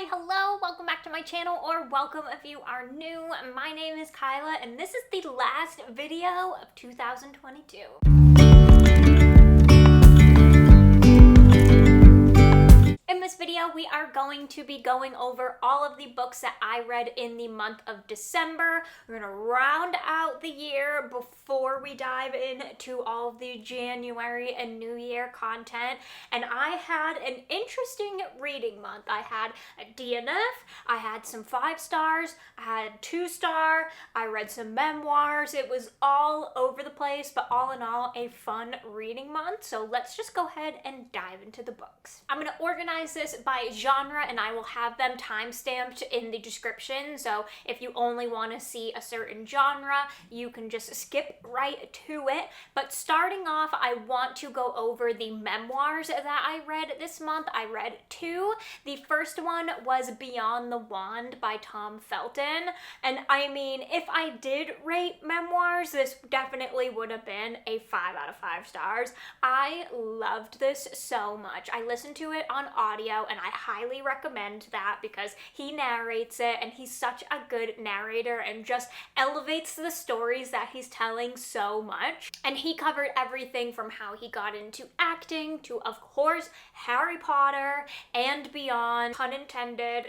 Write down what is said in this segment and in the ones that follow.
Hello, welcome back to my channel, or welcome if you are new. My name is Kyla, and this is the last video of 2022. In this video, we are going to be going over all of the books that I read in the month of December. We're going to round out the year before we dive into all of the January and New Year content. And I had an interesting reading month. I had a DNF, I had some 5 stars, I had 2-star, I read some memoirs. It was all over the place, but all in all, a fun reading month. So let's just go ahead and dive into the books. I'm going to organize this by genre, and I will have them time-stamped in the description, so if you only want to see a certain genre, you can just skip right to it. But starting off, I want to go over the memoirs that I read this month. I read 2. The first one was Beyond the Wand by Tom Felton, and I mean, if I did rate memoirs, this definitely would have been a 5 out of 5 stars. I loved this so much. I listened to it on audio, and I highly recommend that because he narrates it, and he's such a good narrator and just elevates the stories that he's telling so much. And he covered everything from how he got into acting to, of course, Harry Potter and beyond, pun intended.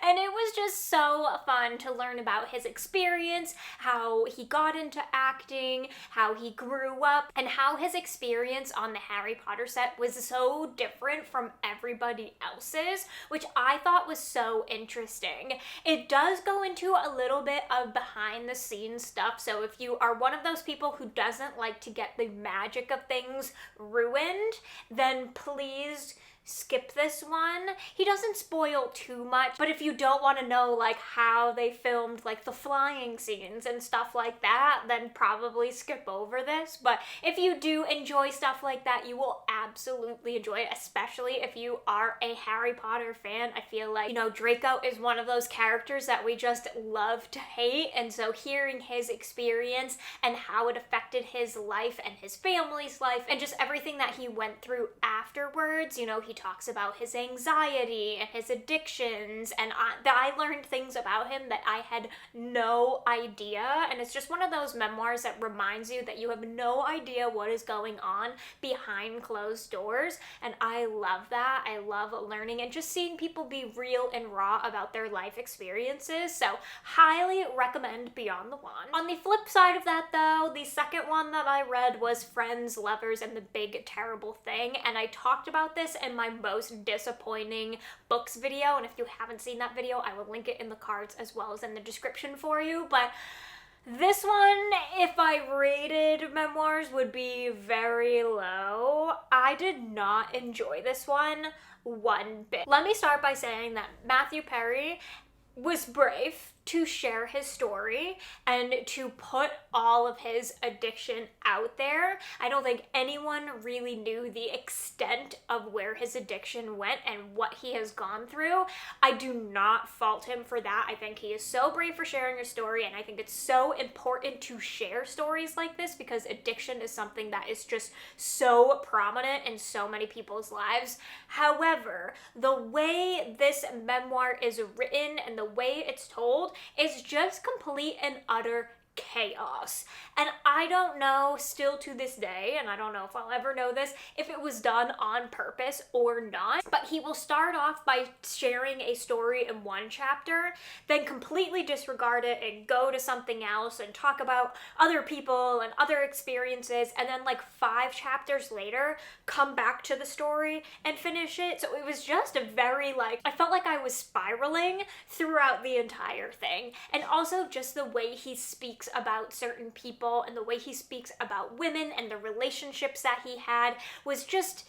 And it was just so fun to learn about his experience, how he got into acting, how he grew up, and how his experience on the Harry Potter set was so different from everybody else's, which I thought was so interesting. It does go into a little bit of behind the scenes stuff, so if you are one of those people who doesn't like to get the magic of things ruined, then please skip this one. He doesn't spoil too much, but if you don't want to know like how they filmed like the flying scenes and stuff like that, then probably skip over this. But if you do enjoy stuff like that, you will absolutely enjoy it, especially if you are a Harry Potter fan. I feel like, you know, Draco is one of those characters that we just love to hate, and so hearing his experience and how it affected his life and his family's life and just everything that he went through afterwards, you know, he talks about his anxiety and his addictions, and I learned things about him that I had no idea, and it's just one of those memoirs that reminds you that you have no idea what is going on behind closed doors, and I love that. I love learning and just seeing people be real and raw about their life experiences, so highly recommend Beyond the Wand. On the flip side of that though, the second one that I read was Friends, Lovers, and the Big Terrible Thing, and I talked about this in my most disappointing books video, and if you haven't seen that video, I will link it in the cards as well as in the description for you. But this one, if I rated memoirs, would be very low. I did not enjoy this one one bit. Let me start by saying that Matthew Perry was brave to share his story and to put all of his addiction out there. I don't think anyone really knew the extent of where his addiction went and what he has gone through. I do not fault him for that. I think he is so brave for sharing his story, and I think it's so important to share stories like this because addiction is something that is just so prominent in so many people's lives. However, the way this memoir is written and the way it's told is just complete and utter chaos. And I don't know still to this day, and I don't know if I'll ever know this, if it was done on purpose or not, but he will start off by sharing a story in one chapter, then completely disregard it and go to something else and talk about other people and other experiences, and then like 5 chapters later come back to the story and finish it. So it was just a very I felt like I was spiraling throughout the entire thing. And also just the way he speaks about certain people and the way he speaks about women and the relationships that he had was just,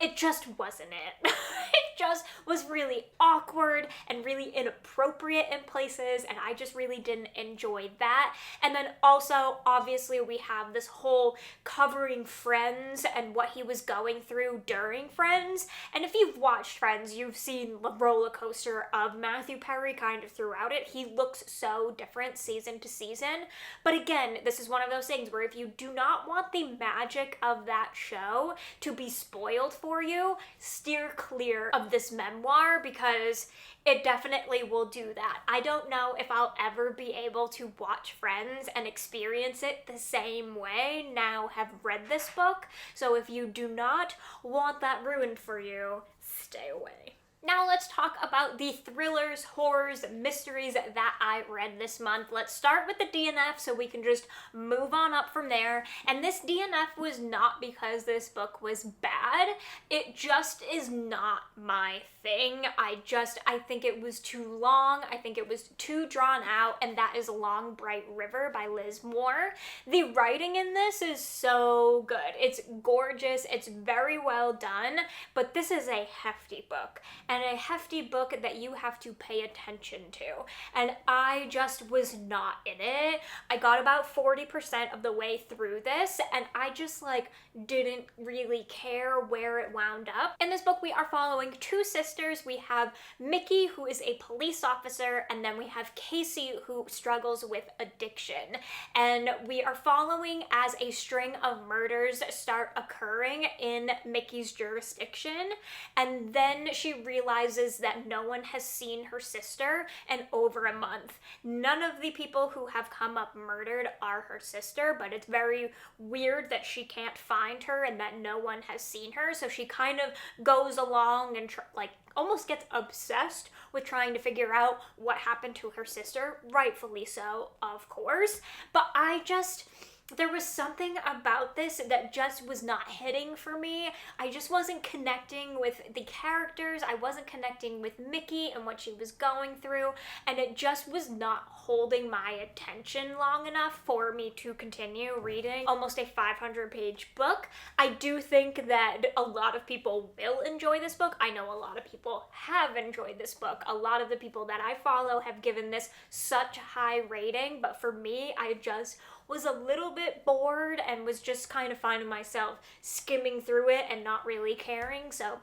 it just wasn't it. It just was really awkward and really inappropriate in places, and I just really didn't enjoy that. And then also, obviously, we have this whole covering Friends and what he was going through during Friends. And if you've watched Friends, you've seen the roller coaster of Matthew Perry kind of throughout it. He looks so different season to season. But again, this is one of those things where if you do not want the magic of that show to be spoiled for you, steer clear of this memoir because it definitely will do that. I don't know if I'll ever be able to watch Friends and experience it the same way now have read this book. So if you do not want that ruined for you, stay away. Now let's talk about the thrillers, horrors, mysteries that I read this month. Let's start with the DNF so we can just move on up from there. And this DNF was not because this book was bad. It just is not my thing. I think it was too long. I think it was too drawn out, and that is Long Bright River by Liz Moore. The writing in this is so good. It's gorgeous. It's very well done, but this is a hefty book. And a hefty book that you have to pay attention to. And I just was not in it. I got about 40% of the way through this, and I just didn't really care where it wound up. In this book, we are following two sisters. We have Mickey, who is a police officer, and then we have Casey, who struggles with addiction. And we are following as a string of murders start occurring in Mickey's jurisdiction, and then she realizes that no one has seen her sister in over a month. None of the people who have come up murdered are her sister, but it's very weird that she can't find her and that no one has seen her. So she kind of goes along and almost gets obsessed with trying to figure out what happened to her sister, rightfully so, of course. But there was something about this that just was not hitting for me. I just wasn't connecting with the characters. I wasn't connecting with Mickey and what she was going through, and it just was not holding my attention long enough for me to continue reading almost a 500-page book. I do think that a lot of people will enjoy this book. I know a lot of people have enjoyed this book. A lot of the people that I follow have given this such a high rating, but for me, I just was a little bit bored and was just kind of finding myself skimming through it and not really caring. So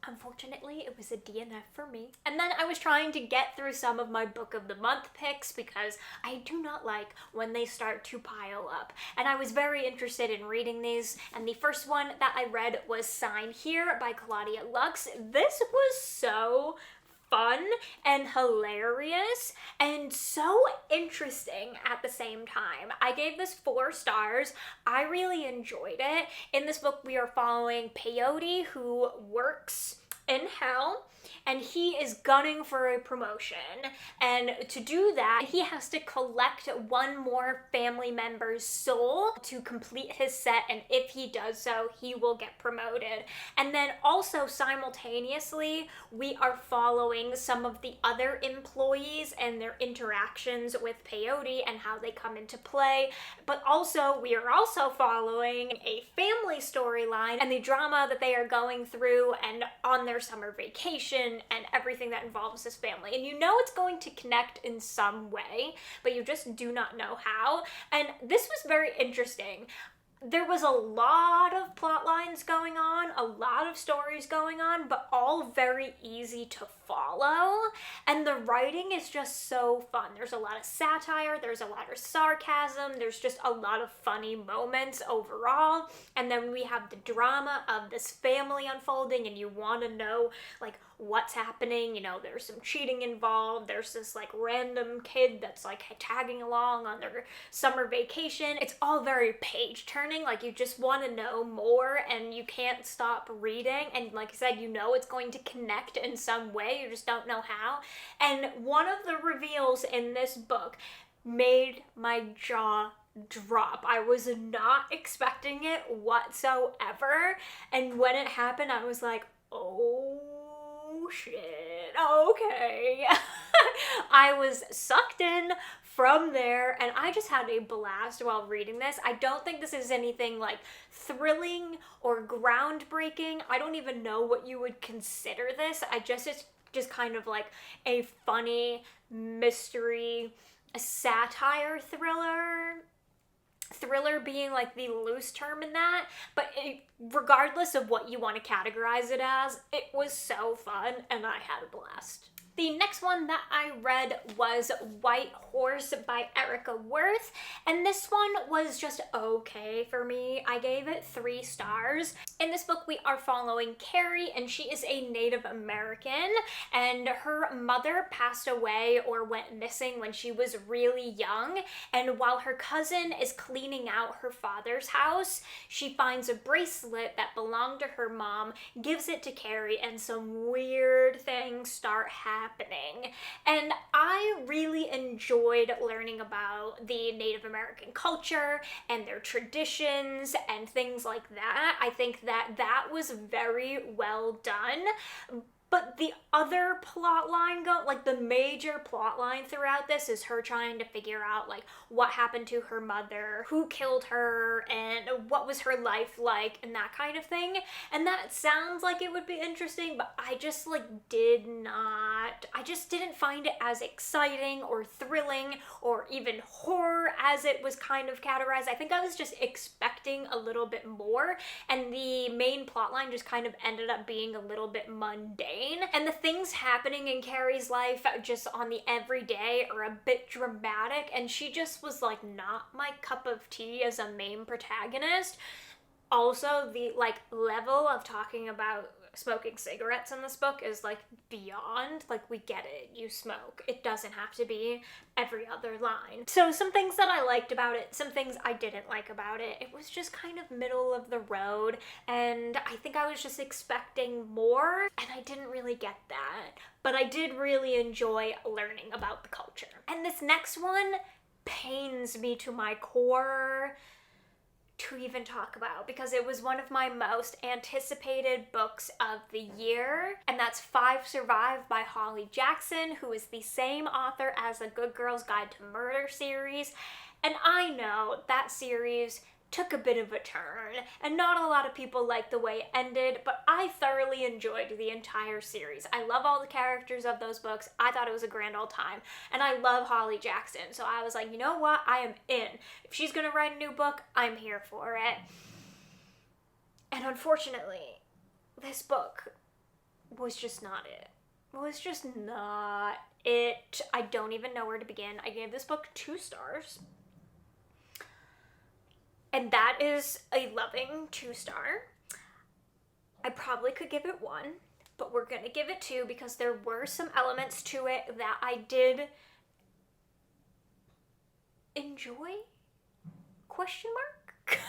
unfortunately, it was a DNF for me. And then I was trying to get through some of my book of the month picks because I do not like when they start to pile up. And I was very interested in reading these. And the first one that I read was Sign Here by Claudia Lux. This was so fun and hilarious and so interesting at the same time. I gave this 4 stars. I really enjoyed it. In this book, we are following Peyote, who works in hell, and he is gunning for a promotion. And to do that, he has to collect one more family member's soul to complete his set, and if he does so, he will get promoted. And then also simultaneously, we are following some of the other employees and their interactions with Peyote and how they come into play. But also, we are also following a family storyline and the drama that they are going through and on their summer vacation and everything that involves this family. And you know it's going to connect in some way, but you just do not know how. And this was very interesting. There was a lot of plot lines going on, a lot of stories going on, but all very easy to follow. And the writing is just so fun. There's a lot of satire, there's a lot of sarcasm, there's just a lot of funny moments overall. And then we have the drama of this family unfolding, and you want to know what's happening. You know, there's some cheating involved. There's this random kid that's tagging along on their summer vacation. It's all very page turning. You just want to know more and you can't stop reading. And like I said, you know it's going to connect in some way. You just don't know how. And one of the reveals in this book made my jaw drop. I was not expecting it whatsoever. And when it happened, I was like, oh shit, okay. I was sucked in from there, and I just had a blast while reading this. I don't think this is anything thrilling or groundbreaking. I don't even know what you would consider this. It's just kind of a funny mystery, a satire thriller. thriller being like the loose term in that, but regardless of what you want to categorize it as, it was so fun and I had a blast. The next one that I read was White Horse by Erica Worth, and this one was just okay for me. I gave it 3 stars. In this book, we are following Carrie, and she is a Native American, and her mother passed away or went missing when she was really young, and while her cousin is cleaning out her father's house, she finds a bracelet that belonged to her mom, gives it to Carrie, and some weird things start happening. And I really enjoyed learning about the Native American culture and their traditions and things like that. I think that was very well done. But the other plot line, like the major plot line throughout this is her trying to figure out like what happened to her mother, who killed her, and what was her life like, and that kind of thing. And that sounds like it would be interesting, but I just didn't find it as exciting or thrilling or even horror as it was kind of categorized. I think I was just expecting a little bit more, and the main plot line just kind of ended up being a little bit mundane. And the things happening in Carrie's life just on the everyday are a bit dramatic, and she just was like not my cup of tea as a main protagonist. Also, the like level of talking about smoking cigarettes in this book is like beyond, like we get it, you smoke. It doesn't have to be every other line. So some things that I liked about it, some things I didn't like about it. It was just kind of middle of the road, and I think I was just expecting more, and I didn't really get that. But I did really enjoy learning about the culture. And this next one pains me to my core to even talk about, because it was one of my most anticipated books of the year, and that's 5 Survive by Holly Jackson, who is the same author as the Good Girls Guide to Murder series. And I know that series took a bit of a turn, and not a lot of people liked the way it ended, but I thoroughly enjoyed the entire series. I love all the characters of those books. I thought it was a grand old time, and I love Holly Jackson, so I was like, you know what, I am in. If she's gonna write a new book, I'm here for it. And unfortunately, this book was just not it. It was just not it. I don't even know where to begin. I gave this book 2 stars. And that is a loving 2-star. I probably could give it 1, but we're gonna give it 2 because there were some elements to it that I did enjoy? Question mark?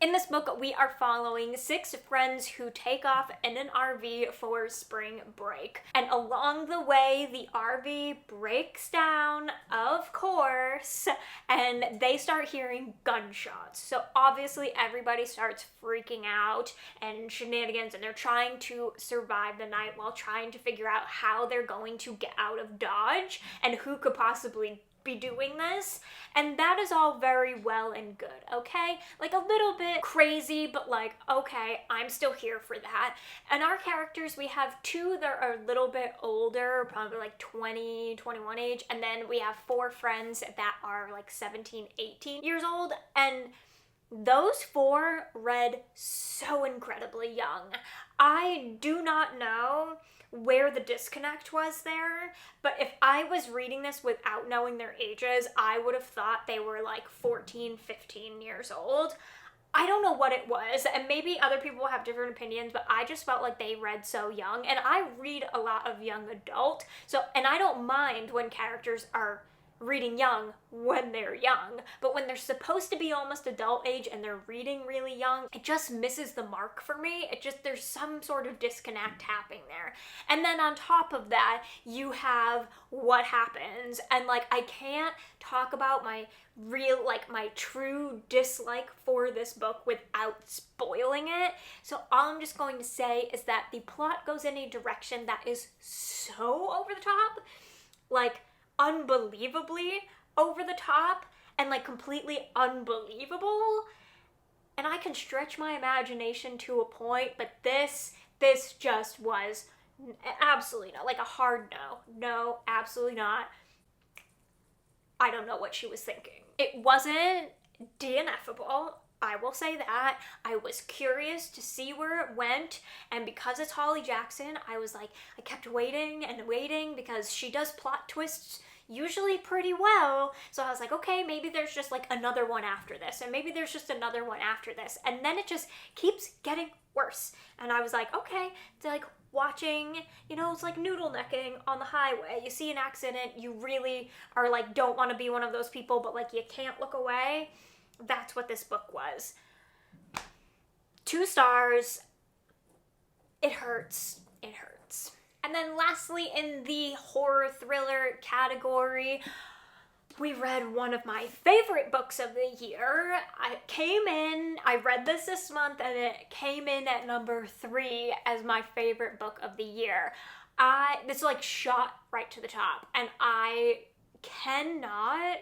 In this book, we are following 6 friends who take off in an RV for spring break. And along the way, the RV breaks down, of course, and they start hearing gunshots. So obviously everybody starts freaking out and shenanigans, and they're trying to survive the night while trying to figure out how they're going to get out of Dodge and who could possibly be doing this. And that is all very well and good, okay? Like a little bit crazy, but like, okay, I'm still here for that. And our characters, we have 2 that are a little bit older, probably like 20, 21 age, and then we have 4 friends that are like 17, 18 years old, and those 4 read so incredibly young. I do not know where the disconnect was there, but if I was reading this without knowing their ages, I would have thought they were like 14, 15 years old. I don't know what it was, and maybe other people have different opinions, but I just felt like they read so young, and I read a lot of young adult, and I don't mind when characters are reading young when they're young, but when they're supposed to be almost adult age and they're reading really young, it just misses the mark for me. There's some sort of disconnect happening there. And then on top of that, you have what happens, and like I can't talk about my true dislike for this book without spoiling it. So all I'm just going to say is that the plot goes in a direction that is so over the top, like unbelievably over the top, and like completely unbelievable, and I can stretch my imagination to a point, but this just was absolutely not, like a hard no, absolutely not. I don't know what she was thinking. It wasn't DNFable. I will say that. I was curious to see where it went, and because it's Holly Jackson, I was like, I kept waiting and waiting because she does plot twists usually pretty well. So I was like, okay, maybe there's just like another one after this, and maybe there's just another one after this. And then it just keeps getting worse. And I was like, okay, it's like watching, it's like noodle necking on the highway. You see an accident, you really are like, don't want to be one of those people, but like you can't look away. That's what this book was. 2 stars. It hurts. It hurts. And then lastly, in the horror thriller category, we read one of my favorite books of the year. I read this month, and it came in at number 3 as my favorite book of the year. This like shot right to the top, and I cannot,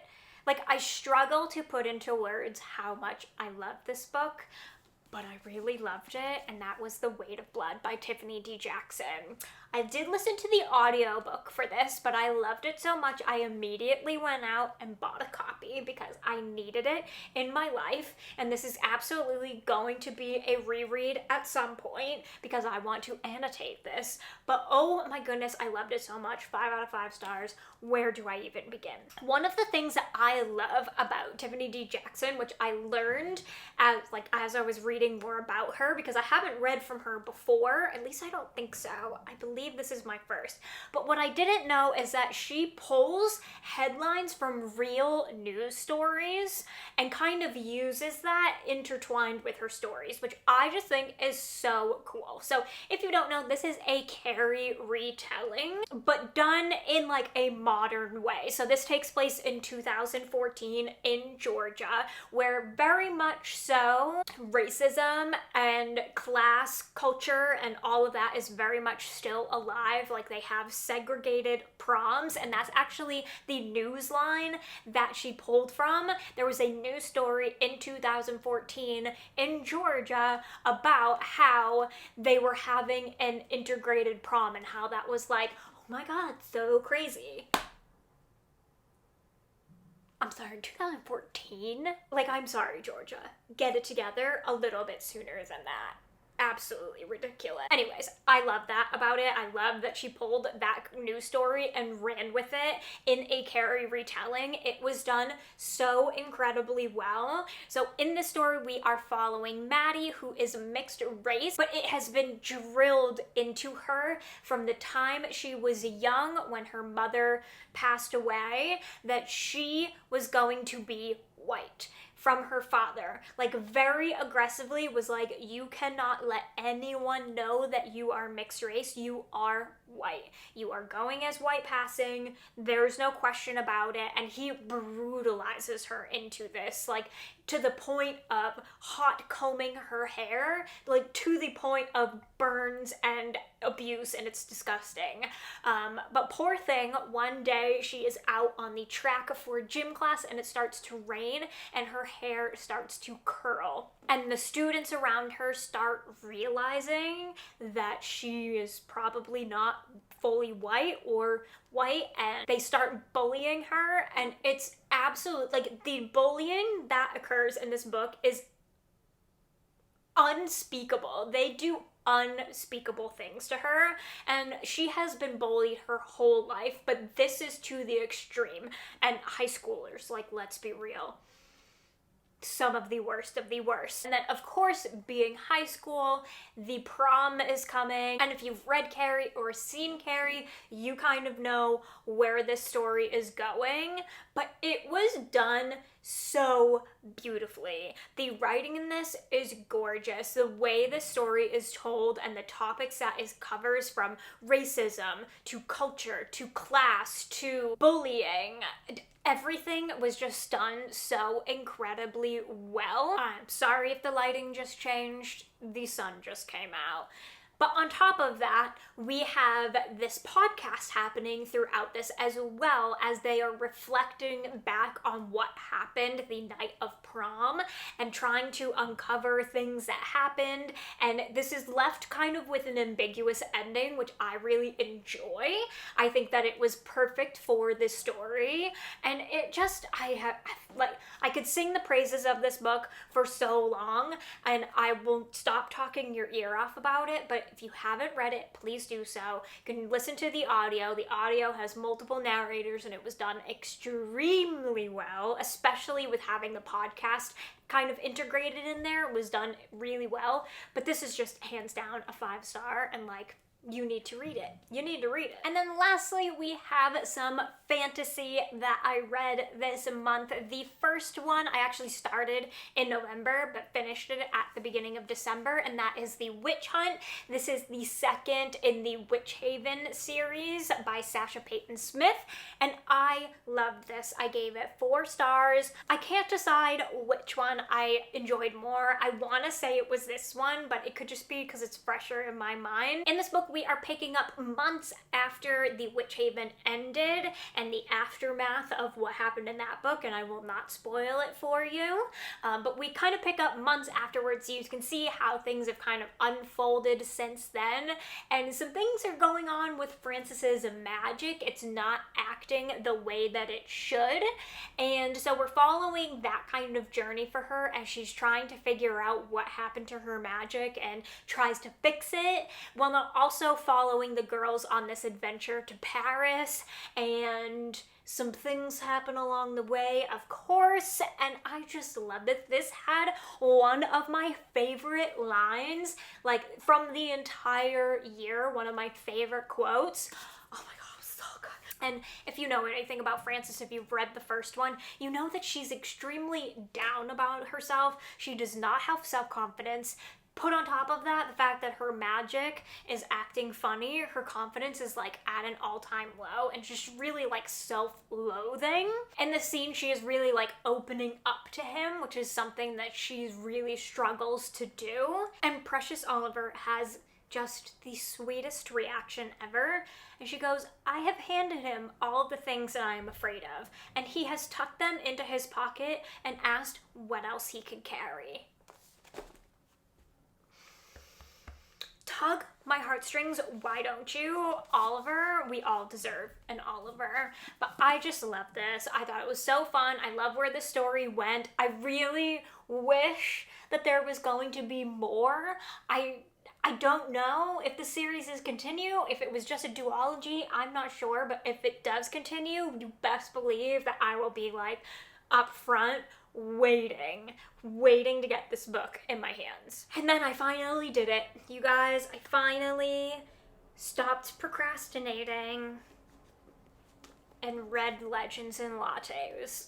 I struggle to put into words how much I love this book, but I really loved it, and that was The Weight of Blood by Tiffany D. Jackson. I did listen to the audiobook for this, but I loved it so much I immediately went out and bought a copy because I needed it in my life, and this is absolutely going to be a reread at some point because I want to annotate this. But oh my goodness, I loved it so much. 5 out of 5 stars. Where do I even begin? One of the things that I love about Tiffany D. Jackson, which I learned as I was reading more about her, because I haven't read from her before, at least I don't think so. I believe this is my first. But what I didn't know is that she pulls headlines from real news stories and kind of uses that intertwined with her stories, which I just think is so cool. So if you don't know, this is a Carrie retelling, but done in like a modern way. So this takes place in 2014 in Georgia, where very much so racism and class culture and all of that is very much still alive. Like they have segregated proms, and that's actually the news line that she pulled from. There was a news story in 2014 in Georgia about how they were having an integrated prom and how that was like, oh my god, so crazy. I'm sorry, 2014? I'm sorry, Georgia. Get it together a little bit sooner than that. Absolutely ridiculous. Anyways, I love that about it. I love that she pulled that news story and ran with it in a Carrie retelling. It was done so incredibly well. So in this story, we are following Maddie, who is mixed race, but it has been drilled into her from the time she was young, when her mother passed away, that she was going to be white from her father. Very aggressively was like, you cannot let anyone know that you are mixed race. You are white. You are going as white passing. There's no question about it. And he brutalizes her into this, to the point of hot combing her hair, to the point of burns and abuse, and it's disgusting. But poor thing, one day she is out on the track for gym class, and it starts to rain, and her hair starts to curl. And the students around her start realizing that she is probably not fully white, and they start bullying her, and it's absolute, the bullying that occurs in this book is unspeakable. They do unspeakable things to her, and she has been bullied her whole life, but this is to the extreme. And high schoolers, let's be real, some of the worst of the worst. And then, of course, being high school, the prom is coming, and if you've read Carrie or seen Carrie, you kind of know where this story is going, but it was done so beautifully. The writing in this is gorgeous. The way the story is told and the topics that it covers, from racism to culture to class to bullying, everything was just done so incredibly well. I'm sorry if the lighting just changed. The sun just came out. But on top of that, we have this podcast happening throughout this, as well as they are reflecting back on what happened the night of prom and trying to uncover things that happened. And this is left kind of with an ambiguous ending, which I really enjoy. I think that it was perfect for this story. And it just, I could sing the praises of this book for so long, and I won't stop talking your ear off about it. But if you haven't read it, please do so. You can listen to the audio. The audio has multiple narrators, and it was done extremely well, especially with having the podcast kind of integrated in there. It was done really well. But this is just hands down a 5-star, and like, you need to read it. You need to read it. And then lastly, we have some fantasy that I read this month. The first one I actually started in November, but finished it at the beginning of December, and that is The Witch Hunt. This is the second in the Witch Haven series by Sasha Payton Smith, and I loved this. I gave it 4 stars. I can't decide which one I enjoyed more. I want to say it was this one, but it could just be because it's fresher in my mind. In this book, we are picking up months after the Witch Haven ended and the aftermath of what happened in that book, and I will not spoil it for you, but we kind of pick up months afterwards, so you can see how things have kind of unfolded since then, and some things are going on with Frances's magic. It's not acting the way that it should, and so we're following that kind of journey for her as she's trying to figure out what happened to her magic and tries to fix it, while also following the girls on this adventure to Paris, and some things happen along the way, of course, and I just loved it. This had one of my favorite lines, like, from the entire year, one of my favorite quotes. Oh my god, so good. And if you know anything about Frances, if you've read the first one, you know that she's extremely down about herself. She does not have self-confidence. Put on top of that, the fact that her magic is acting funny, her confidence is like at an all-time low, and just really like self-loathing. In the scene, she is really like opening up to him, which is something that she really struggles to do. And Precious Oliver has just the sweetest reaction ever. And she goes, "I have handed him all the things that I am afraid of, and he has tucked them into his pocket and asked what else he could carry." Tug my heartstrings, why don't you? Oliver, we all deserve an Oliver. But I just love this. I thought it was so fun. I love where the story went. I really wish that there was going to be more. I don't know if the series is continue, if it was just a duology, I'm not sure, but if it does continue, you best believe that I will be like up front waiting to get this book in my hands. And then I finally did it. You guys, I finally stopped procrastinating and read Legends and Lattes.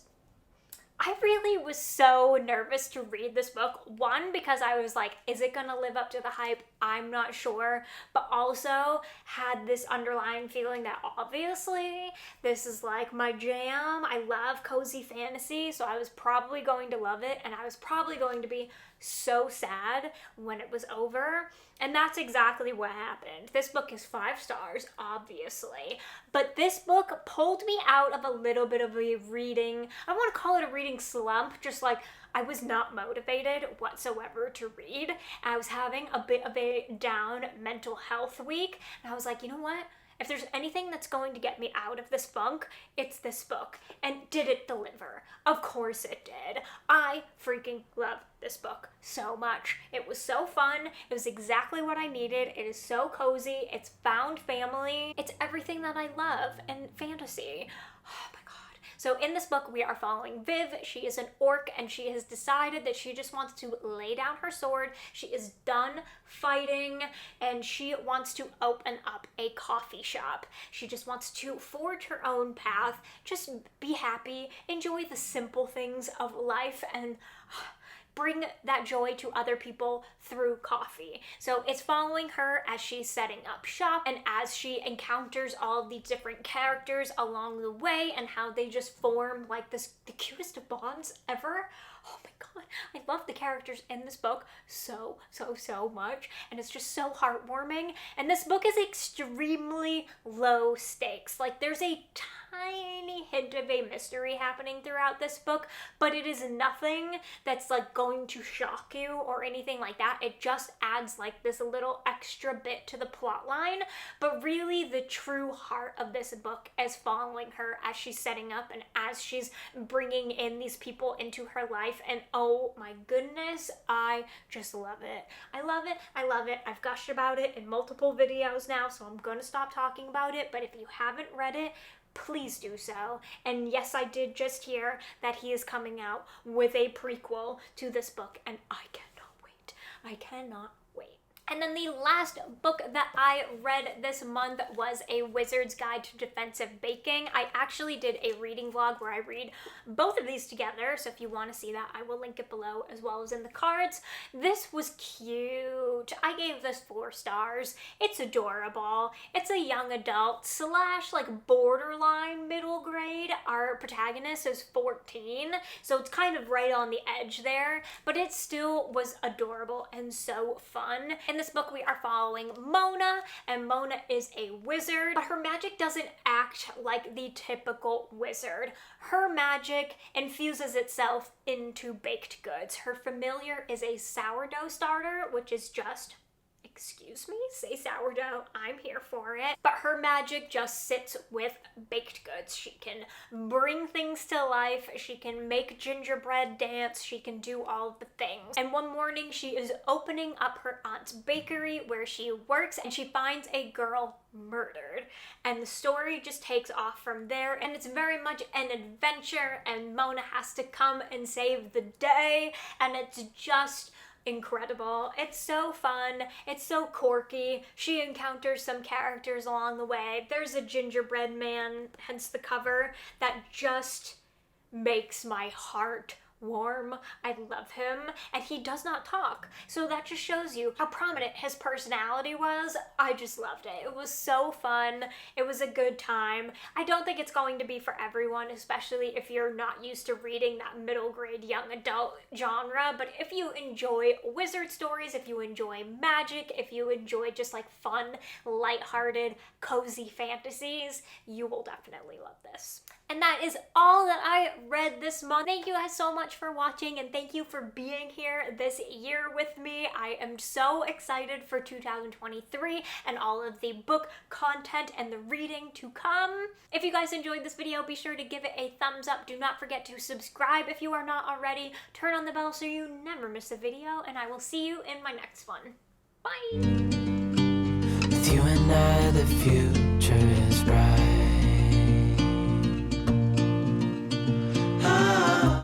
I really was so nervous to read this book. One, because I was like, is it gonna live up to the hype? I'm not sure. But also had this underlying feeling that obviously this is like my jam. I love cozy fantasy, so I was probably going to love it, and I was probably going to be so sad when it was over. And that's exactly what happened. This book is 5 stars, obviously. But this book pulled me out of a little bit of a reading, I don't want to call it a reading slump, just like I was not motivated whatsoever to read. And I was having a bit of a down mental health week. And I was like, you know what? If there's anything that's going to get me out of this funk, it's this book. And did it deliver? Of course it did. I freaking love this book so much. It was so fun. It was exactly what I needed. It is so cozy. It's found family. It's everything that I love in fantasy. Oh my god. So in this book, we are following Viv. She is an orc, and she has decided that she just wants to lay down her sword. She is done fighting, and she wants to open up a coffee shop. She just wants to forge her own path, just be happy, enjoy the simple things of life, and bring that joy to other people through coffee. So it's following her as she's setting up shop, and as she encounters all of these different characters along the way, and how they just form like the cutest of bonds ever. Oh my god, I love the characters in this book so much, and it's just so heartwarming. And this book is extremely low stakes. Like, there's a tiny hint of a mystery happening throughout this book, but it is nothing that's like going to shock you or anything like that. It just adds like this little extra bit to the plot line. But really, the true heart of this book is following her as she's setting up and as she's bringing in these people into her life. And oh my goodness, I just love it. I love it. I love it. I've gushed about it in multiple videos now, so I'm gonna stop talking about it. But if you haven't read it, please do so. And yes, I did just hear that he is coming out with a prequel to this book, and I cannot wait. I cannot wait. And then the last book that I read this month was A Wizard's Guide to Defensive Baking. I actually did a reading vlog where I read both of these together, so if you want to see that, I will link it below as well as in the cards. This was cute. I gave this 4 stars. It's adorable. It's a young adult slash like borderline middle grade. Our protagonist is 14, so it's kind of right on the edge there, but it still was adorable and so fun. In this book, we are following Mona, and Mona is a wizard, but her magic doesn't act like the typical wizard. Her magic infuses itself into baked goods. Her familiar is a sourdough starter, which is just, excuse me, say sourdough, I'm here for it. But her magic just sits with baked goods. She can bring things to life, she can make gingerbread dance, she can do all of the things. And one morning she is opening up her aunt's bakery where she works, and she finds a girl murdered. And the story just takes off from there, and it's very much an adventure, and Mona has to come and save the day, and it's just incredible. It's so fun. It's so quirky. She encounters some characters along the way. There's a gingerbread man, hence the cover, that just makes my heart warm. I love him, and he does not talk, so that just shows you how prominent his personality was. I just loved it. It was so fun. It was a good time. I don't think it's going to be for everyone, especially if you're not used to reading that middle grade young adult genre, but if you enjoy wizard stories, if you enjoy magic, if you enjoy just like fun, lighthearted, cozy fantasies, you will definitely love this. And that is all that I read this month. Thank you guys so much for watching, and thank you for being here this year with me. I am so excited for 2023 and all of the book content and the reading to come. If you guys enjoyed this video, be sure to give it a thumbs up. Do not forget to subscribe if you are not already. Turn on the bell so you never miss a video, and I will see you in my next one. Bye! With you and I, the future